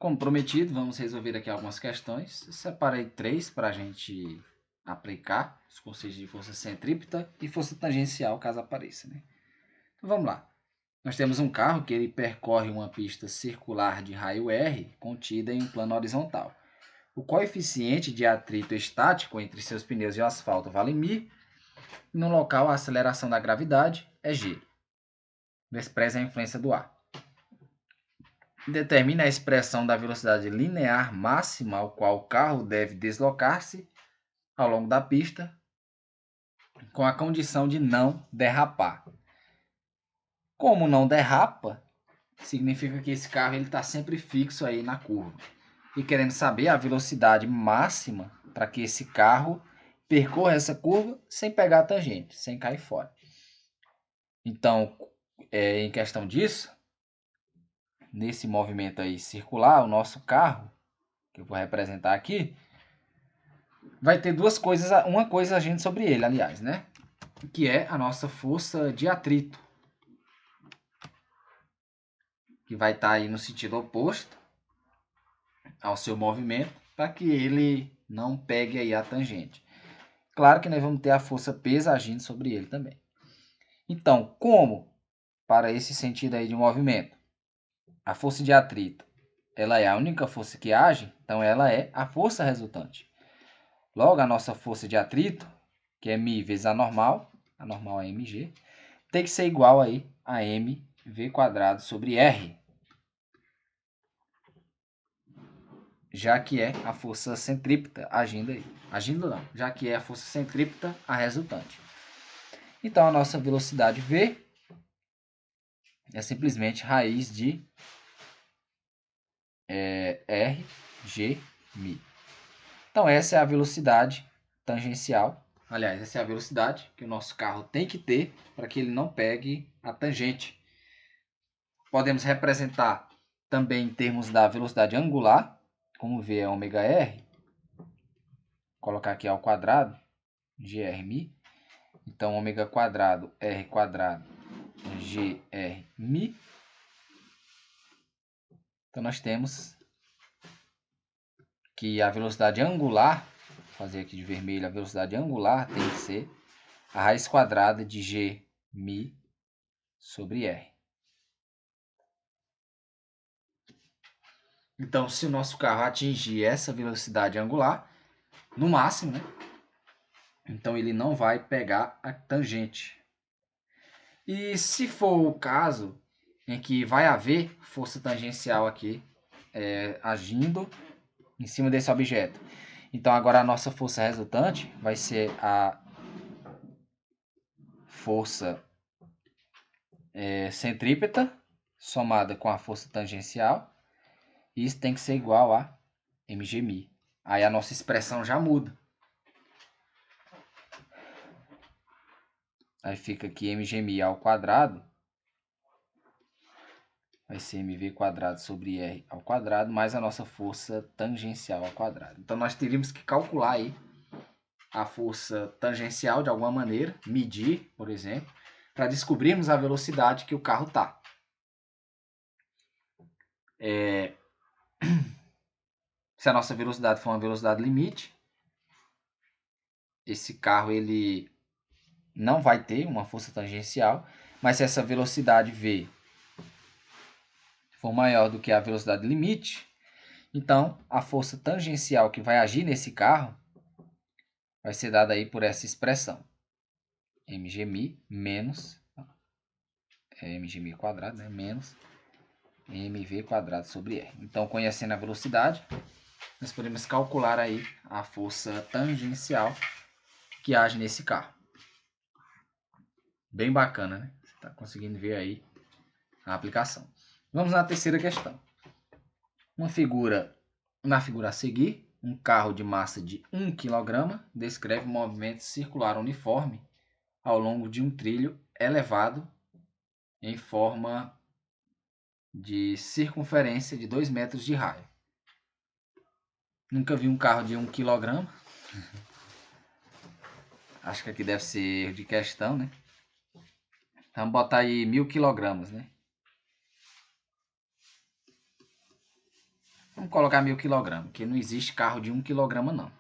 Como prometido, vamos resolver aqui algumas questões. Separei 3 para a gente aplicar os conceitos de força centrípeta e força tangencial, caso apareça, né? Então vamos lá. Nós temos um carro que ele percorre uma pista circular de raio R contida em um plano horizontal. O coeficiente de atrito estático entre seus pneus e o asfalto vale μ. No local, a aceleração da gravidade é g. Despreze a influência do ar. Determine a expressão da velocidade linear máxima ao qual o carro deve deslocar-se ao longo da pista, com a condição de não derrapar. Como não derrapa, significa que esse carro está sempre fixo aí na curva. E querendo saber a velocidade máxima para que esse carro percorra essa curva sem pegar a tangente, sem cair fora. Então, em questão disso, nesse movimento aí circular, o nosso carro, que eu vou representar aqui, vai ter duas coisas, uma coisa agindo sobre ele, aliás, né? Que é a nossa força de atrito, que vai estar aí no sentido oposto ao seu movimento, para que ele não pegue aí a tangente. Claro que nós vamos ter a força peso agindo sobre ele também. Então, como para esse sentido aí de movimento, a força de atrito, ela é a única força que age, então ela é a força resultante. Logo, a nossa força de atrito, que é μ vezes a normal é mg, tem que ser igual aí a mv² sobre r, já que é a força centrípeta agindo aí. Agindo não, já que é a força centrípeta a resultante. Então, a nossa velocidade v é simplesmente raiz de rg μ. Então, essa é a velocidade tangencial. Aliás, essa é a velocidade que o nosso carro tem que ter para que ele não pegue a tangente. Podemos representar também em termos da velocidade angular, como v é ômega-r. Colocar aqui ao quadrado, grμ. Então, ômega² r² grμ. Então, nós temos que a velocidade angular, vou fazer aqui de vermelho, a velocidade angular tem que ser a raiz quadrada de gμ sobre r. Então, se o nosso carro atingir essa velocidade angular, no máximo, né? Então, ele não vai pegar a tangente. E se for o caso em que vai haver força tangencial aqui agindo em cima desse objeto, então agora a nossa força resultante vai ser a força centrípeta somada com a força tangencial. E isso tem que ser igual a mgμ. Aí a nossa expressão já muda. Aí fica aqui mgμ ao quadrado vai ser mv² sobre r ao quadrado mais a nossa força tangencial ao quadrado. Então nós teríamos que calcular aí a força tangencial de alguma maneira, medir, por exemplo, para descobrirmos a velocidade que o carro está. Se a nossa velocidade for uma velocidade limite, esse carro ele não vai ter uma força tangencial, mas se essa velocidade v for maior do que a velocidade limite, então a força tangencial que vai agir nesse carro vai ser dada aí por essa expressão. mgμ menos mgμ², né, menos mv² sobre r. Então, conhecendo a velocidade, nós podemos calcular aí a força tangencial que age nesse carro. Bem bacana, né? Você está conseguindo ver aí a aplicação. Vamos na terceira questão. Na figura a seguir, um carro de massa de 1 kg descreve um movimento circular uniforme ao longo de um trilho elevado em forma de circunferência de 2 metros de raio. Nunca vi um carro de 1 kg. Acho que aqui deve ser erro de questão, né? Vamos botar aí 1000 kg, né? Vamos colocar 1000 kg, porque não existe carro de 1 kg não.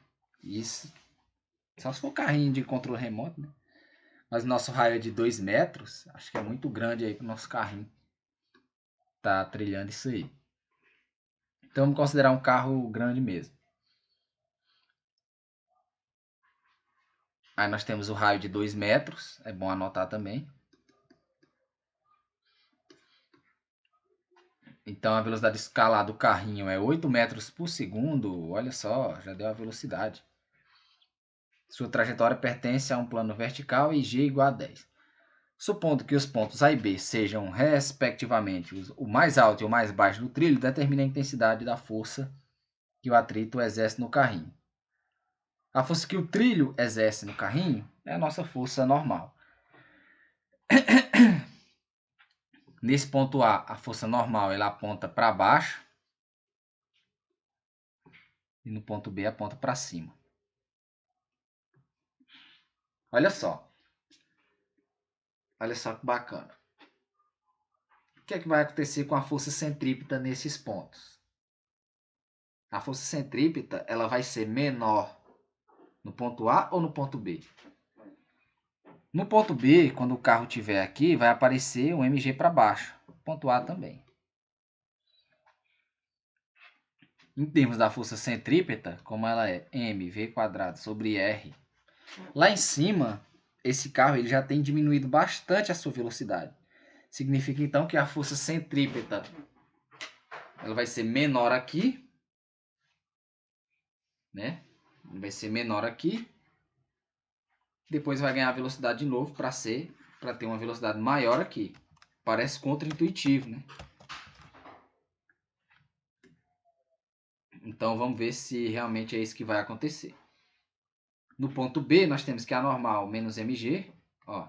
Isso, só se for carrinho de controle remoto, né? Mas nosso raio é de 2 metros, acho que é muito grande aí para o nosso carrinho tá trilhando isso aí. Então vamos considerar um carro grande mesmo. Aí nós temos o raio de 2 metros, é bom anotar também. Então a velocidade escalar do carrinho é 8 metros por segundo. Olha só, já deu a velocidade. Sua trajetória pertence a um plano vertical e g igual a 10. Supondo que os pontos A e B sejam, respectivamente, o mais alto e o mais baixo do trilho, determine a intensidade da força que o atrito exerce no carrinho. A força que o trilho exerce no carrinho é a nossa força normal. Nesse ponto A força normal ela aponta para baixo e no ponto B aponta para cima. Olha só. Olha só que bacana. O que é que vai acontecer com a força centrípeta nesses pontos? A força centrípeta ela vai ser menor no ponto A ou no ponto B? No ponto B, quando o carro estiver aqui, vai aparecer um mg para baixo. Ponto A também. Em termos da força centrípeta, como ela é mv² sobre r, lá em cima, esse carro ele já tem diminuído bastante a sua velocidade. Significa então que a força centrípeta ela vai ser menor aqui, né? Vai ser menor aqui. Depois vai ganhar velocidade de novo para ter uma velocidade maior aqui. Parece contra-intuitivo, né? Então vamos ver se realmente é isso que vai acontecer. No ponto B, nós temos que a normal menos mg, ó,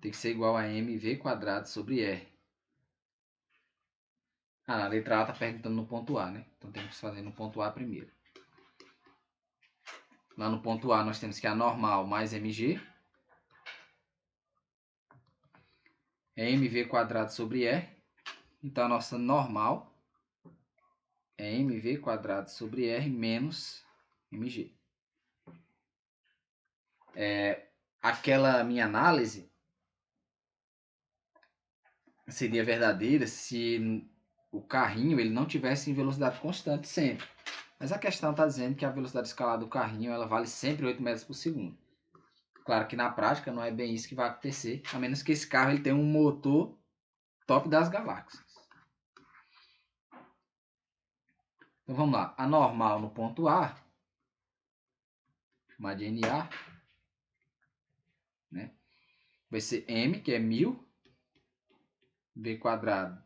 tem que ser igual a mv² sobre r. A letra A está perguntando no ponto A, né? Então temos que fazer no ponto A primeiro. Lá no ponto A nós temos que a normal mais mg é mv² sobre r. Então a nossa normal é mv² sobre r menos mg. Aquela minha análise seria verdadeira se o carrinho ele não tivesse em velocidade constante sempre. Mas a questão está dizendo que a velocidade escalar do carrinho ela vale sempre 8 metros por segundo. Claro que na prática não é bem isso que vai acontecer, a menos que esse carro ele tenha um motor top das galáxias. Então vamos lá, a normal no ponto A, chamar de NA, né? Vai ser M, que é 1000, V²,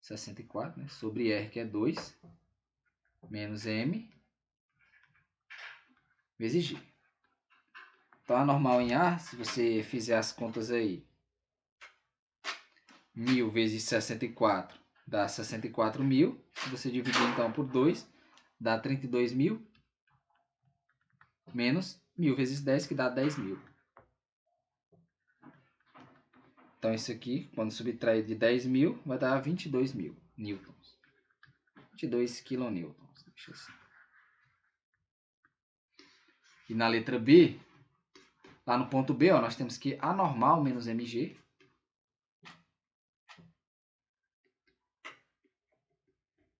64, né? Sobre R, que é 2, menos M, vezes G. Então a normal em A, se você fizer as contas aí, 1000 vezes 64 dá 64.000. Se você dividir então por 2, dá 32.000. Menos 1000 vezes 10, que dá 10.000. Então isso aqui, quando subtrair de 10.000, vai dar 22.000 newtons. 22 kilonewtons. Deixa assim. E na letra B, lá no ponto B, ó, nós temos que A normal menos mg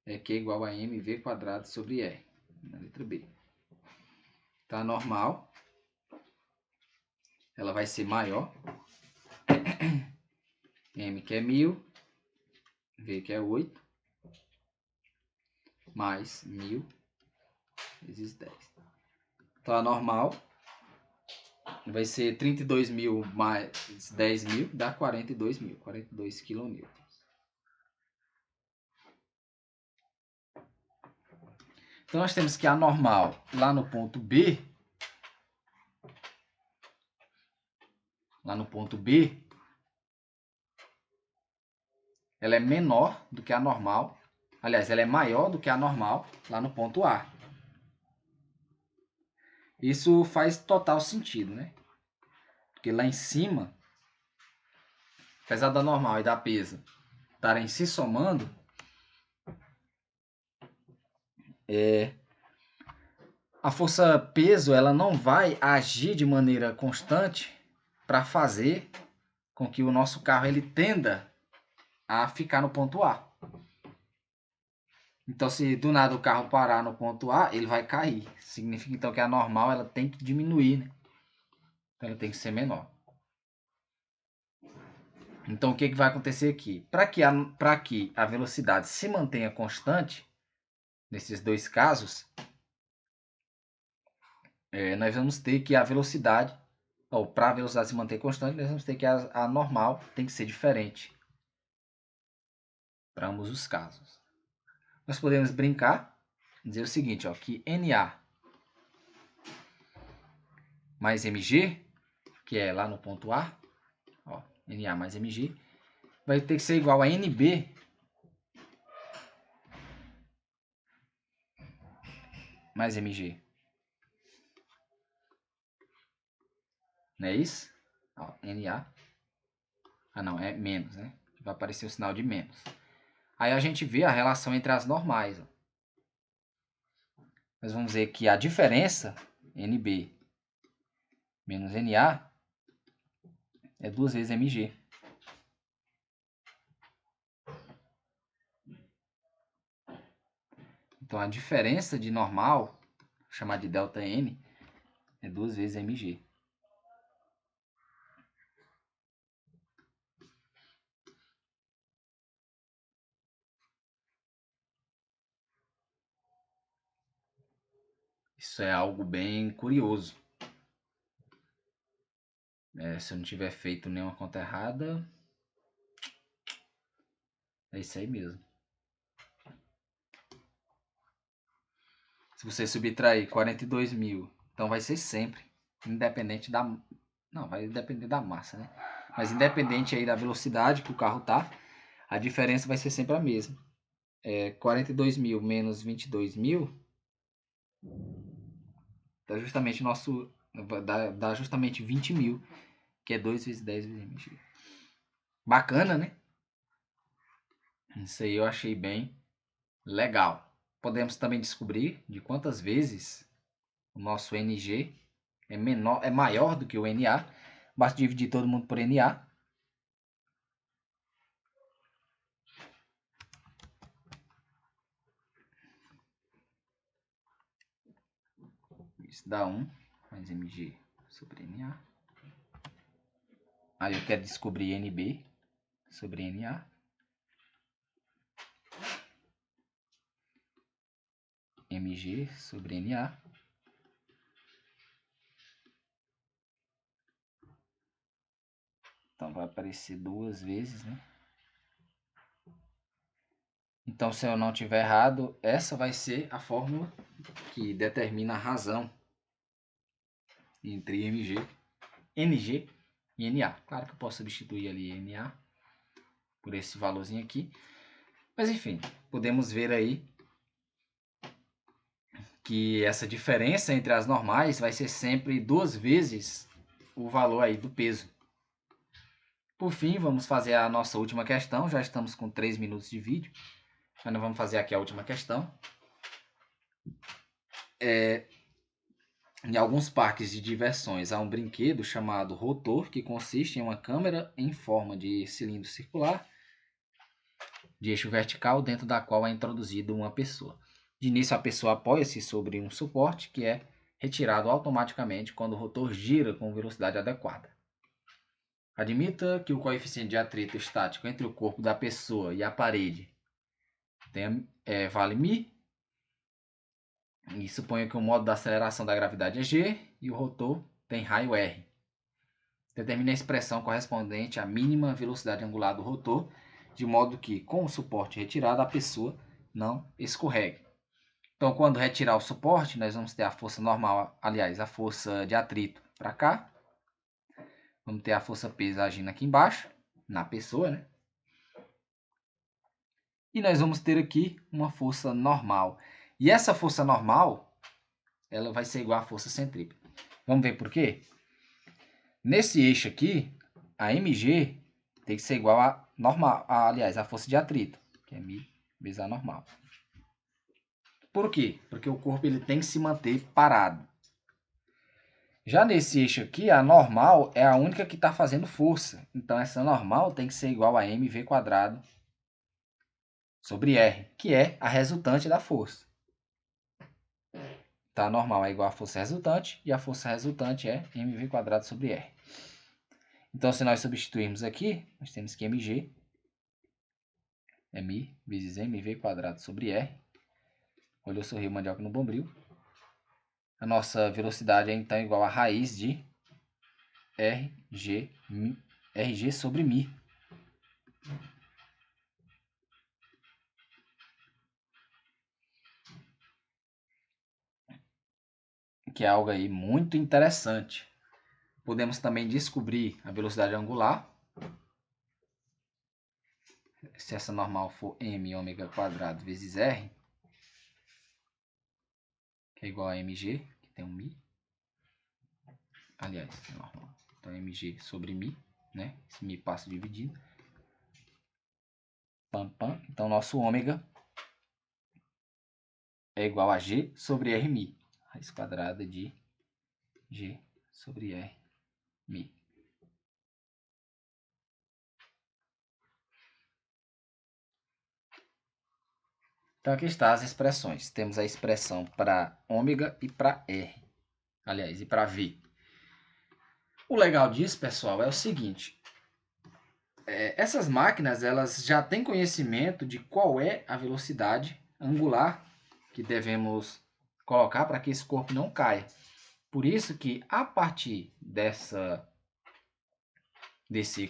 é Q igual a mv² sobre r. Na letra B. Então a normal, ela vai ser maior. M que é 1000, V que é 8, mais 1000 vezes 10. Então a normal vai ser 32.000 mais 10.000, dá 42.000, 42 kN. Então nós temos que a normal lá no ponto B, ela é menor do que a normal. Aliás, ela é maior do que a normal lá no ponto A. Isso faz total sentido, né? Porque lá em cima, apesar da normal e da pesa estarem se somando, a força peso ela não vai agir de maneira constante para fazer com que o nosso carro ele tenda a ficar no ponto A. Então, se do nada o carro parar no ponto A, ele vai cair. Significa então que a normal ela tem que diminuir, né? Então, ela tem que ser menor. Então, o que vai acontecer aqui? Para que a velocidade se mantenha constante, nesses dois casos, nós vamos ter que a velocidade, ou para a velocidade se manter constante, nós vamos ter que a normal tem que ser diferente para ambos os casos. Nós podemos brincar, dizer o seguinte, ó, que NA mais MG, que é lá no ponto A, ó, NA mais MG, vai ter que ser igual a NB mais MG. Não é isso? Ó, NA. Ah, não, é menos, né? Vai aparecer o sinal de menos. Aí a gente vê a relação entre as normais. Ó. Nós vamos ver que a diferença, NB menos NA, é 2 vezes MG. Então a diferença de normal, vou chamar de delta N, é 2 vezes MG. Isso é algo bem curioso. Se eu não tiver feito nenhuma conta errada, é isso aí mesmo. Se você subtrair 42 mil, então vai ser sempre, independente da... Não, vai depender da massa, né? Mas independente aí da velocidade que o carro tá, a diferença vai ser sempre a mesma. 42 mil menos 22 mil dá justamente dá justamente 20 mil, que é 2 vezes 10 vezes MG. Bacana, né? Isso aí eu achei bem legal. Podemos também descobrir de quantas vezes o nosso NG é maior do que o NA. Basta dividir todo mundo por NA. Isso dá 1 mais MG sobre NA. Aí eu quero descobrir NB sobre NA. MG sobre NA. Então vai aparecer 2 vezes, né? Então, se eu não tiver errado, essa vai ser a fórmula que determina a razão entre NG e NA. Claro que eu posso substituir ali NA por esse valorzinho aqui. Mas enfim, podemos ver aí que essa diferença entre as normais vai ser sempre 2 vezes o valor aí do peso. Por fim, vamos fazer a nossa última questão. Já estamos com 3 minutos de vídeo. Mas nós vamos fazer aqui a última questão. Em alguns parques de diversões há um brinquedo chamado rotor, que consiste em uma câmera em forma de cilindro circular de eixo vertical, dentro da qual é introduzida uma pessoa. De início, a pessoa apoia-se sobre um suporte que é retirado automaticamente quando o rotor gira com velocidade adequada. Admita que o coeficiente de atrito estático entre o corpo da pessoa e a parede vale μ, e suponha que o modo da aceleração da gravidade é g e o rotor tem raio r. Determine a expressão correspondente à mínima velocidade angular do rotor, de modo que, com o suporte retirado, a pessoa não escorregue. Então, quando retirar o suporte, nós vamos ter a força normal, aliás, a força de atrito para cá. Vamos ter a força peso agindo aqui embaixo, na pessoa, né? E nós vamos ter aqui uma força normal. E essa força normal, ela vai ser igual à força centrípeta. Vamos ver por quê? Nesse eixo aqui, a mg tem que ser igual a normal, aliás, a força de atrito, que é Mi vezes A normal. Por quê? Porque o corpo ele tem que se manter parado. Já nesse eixo aqui, a normal é a única que está fazendo força. Então, essa normal tem que ser igual a mv² sobre R, que é a resultante da força. Tá, a normal é igual a força resultante, e a força resultante é mv² sobre R. Então, se nós substituirmos aqui, nós temos que mg é mi vezes mv² sobre R. Olhou, sorriu, mandioca no bombril. A nossa velocidade é então igual a raiz de RG sobre mi. Que é algo aí muito interessante. Podemos também descobrir a velocidade angular. Se essa normal for m⍵² vezes r, que é igual a mg, que tem um mi. Aliás, é normal. Então, mg sobre mi, né? Esse mi passa dividido. Pam, pam. Então, nosso ômega é igual a g sobre r mi. Raiz quadrada de g sobre r mi. Então, aqui está as expressões. Temos a expressão para ômega e para r. Aliás, e para v. O legal disso, pessoal, é o seguinte. Essas máquinas elas já têm conhecimento de qual é a velocidade angular que devemos colocar para que esse corpo não caia. Por isso que, a partir desse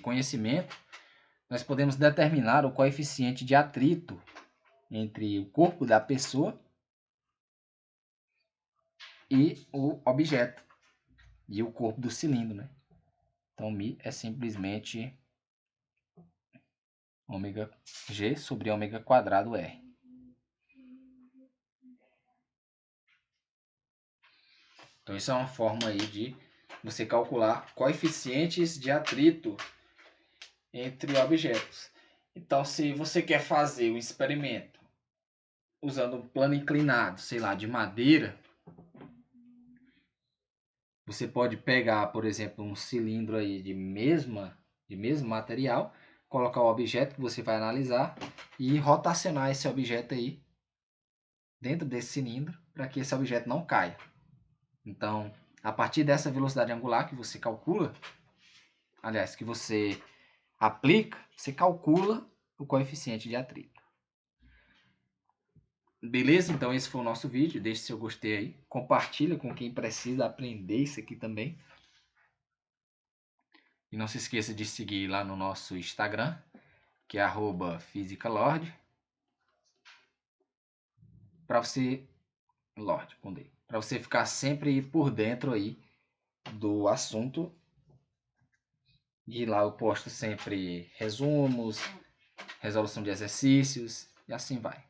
conhecimento, nós podemos determinar o coeficiente de atrito entre o corpo da pessoa e o objeto, e o corpo do cilindro, né? Então, μ é simplesmente ômega g sobre ômega² r. Então, isso é uma forma aí de você calcular coeficientes de atrito entre objetos. Então, se você quer fazer um experimento usando um plano inclinado, sei lá, de madeira, você pode pegar, por exemplo, um cilindro aí de mesmo material, colocar o objeto que você vai analisar e rotacionar esse objeto aí dentro desse cilindro para que esse objeto não caia. Então, a partir dessa velocidade angular que você calcula, aliás, que você aplica, você calcula o coeficiente de atrito. Beleza? Então esse foi o nosso vídeo. Deixe seu gostei aí. Compartilha com quem precisa aprender isso aqui também. E não se esqueça de seguir lá no nosso Instagram, que é @fisicalord. Para você... Lord, com D. Para você ficar sempre por dentro aí do assunto. E lá eu posto sempre resumos, resolução de exercícios e assim vai.